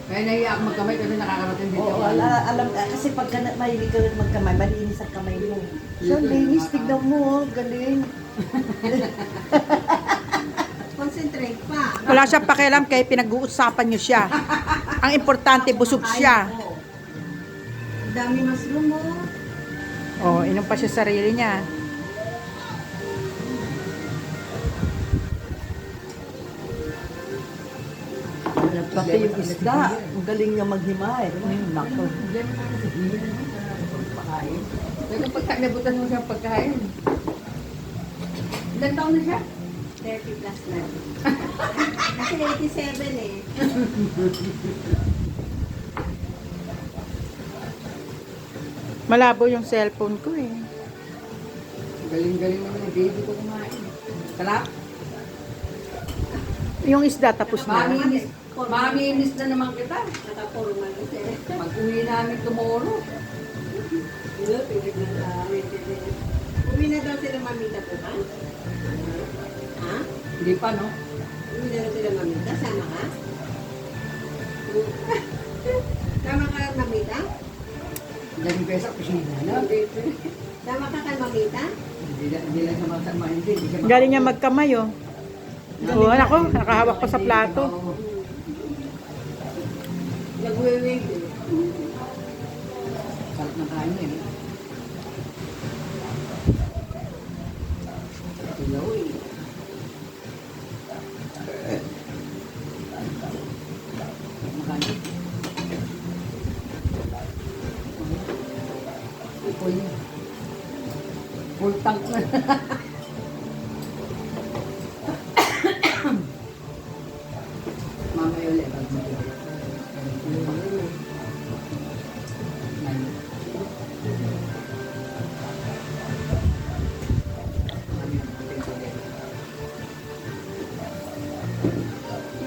Kaya nahiya ako magkamay kasi nakakarating dito. Oo, alam, kasi pagka mahilig ka magkamay, malinis ang kamay mo. So, linis, tignan mo, oh, galing. Concentrate pa. Wala siya pakialam kaya pinag-uusapan niyo siya. Ang importante, busog siya. Ang dami mushroom mo. Oh, inom pa siya sarili niya. Pati yung isda, ang galing niya maghimay. Nako. Diyan mo na sabihin ng pagkain. Pero pagka nabutan mo siya pagkain. Ilan taon na siya? 30 plus na. Kasi 87 eh. Malabo yung cellphone ko eh. Galing-galing naman yung baby ko kumain. Sarap. Yung isda tapos na. Maminis na naman kita. Nakapurman kasi. Mag-uwi namin tomorrow. Uwi na daw sila mamita po ba? Ha? Hindi pa, no? Uwi na daw sila mamita? Sama ka? Sama ka mamita? Galing kayo sa kusina, no? Sama ka kay mamita? Hindi lang sama-sama. Hindi siya Galing niya magkamay oh. Oh, ako, nakahawak pa sa plato. Oo. Nagwe-wave eh. Sarap ng kanin. Ilaw eh. Makanin. Uy. Full tank na. Mamaya ulit.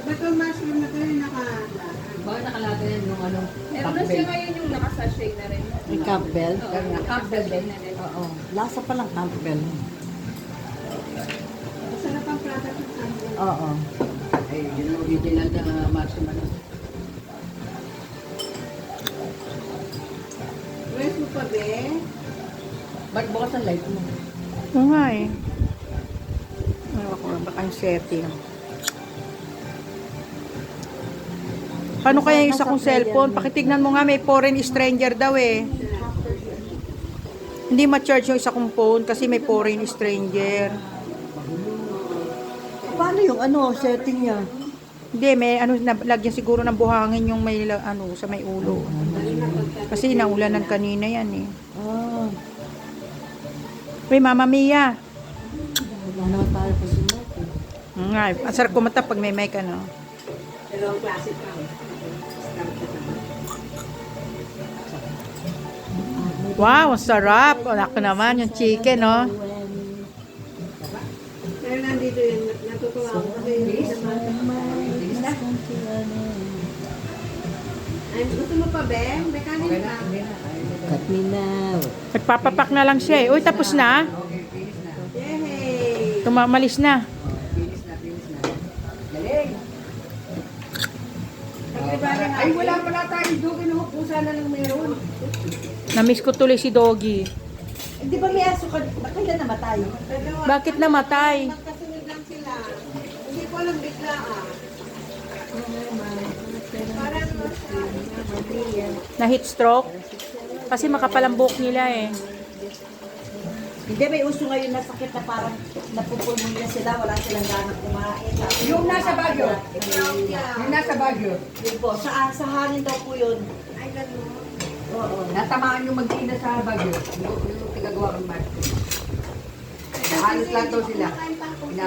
Ba't yung mushroom na ito yung Bakit nakalagay yan yung ano? Meron na siya ngayon yung nakasashay na rin. May Campbell. Pero nakapbel din. Oo. Lasa pa lang Campbell. Masarap ang product ng Campbell. Oo. Ay, yun ang original na mushroom ano. Rest mo pa, be? Ba't bukas ang light mo? Oo nga eh. Ewan ko baka yung setting. Paano kaya yung isa kong cellphone? Pakitignan mo nga, may foreign stranger daw eh. Hindi ma-charge yung isa kong phone kasi may foreign stranger. Paano yung ano, setting niya? Hindi, may ano, lagyan siguro ng buhangin yung may ano, sa may ulo. Kasi naulanan kanina yan eh. Ah, Uy, Mama Mia. wala naman tayo pa sumot eh. Nga, ang sarap kumanta pag may mic ano. Dalawang klase pa. Wow, ang sarap. Ako naman, yung chicken, no? Pero nandito yun, natutuwa ako kasi hindi naman. Ay, gusto mo pa, be? May kanin Okay na? pa. Hindi na. Cut me now. Nagpapapak na lang siya eh. Uy, tapos na. Okay, finish na. Yay! Tumamalis na. Finish na, finish na. Galing. Pag-ibari Ay, wala pala tayo. Dugin mo kung sana lang meron. Namiss ko tuloy si Doggy. Di ba may aso ka? Kailan namatay? Bakit namatay? Magkasunod lang sila. Hindi ko alam bigla ah. Parang Na heat stroke? Kasi makapal ang buhok nila eh. Hindi, may uso ngayon na sakit na parang napupulmonya sila, wala silang ganang kumain. Yung nasa Baguio. Yung nasa Baguio. Yun po, sa hangin daw po yun. ay gano'n. Oo. Natamaan yung mag-ina sa Baguio. Yung tigagawa ng market. Halos lang daw sila.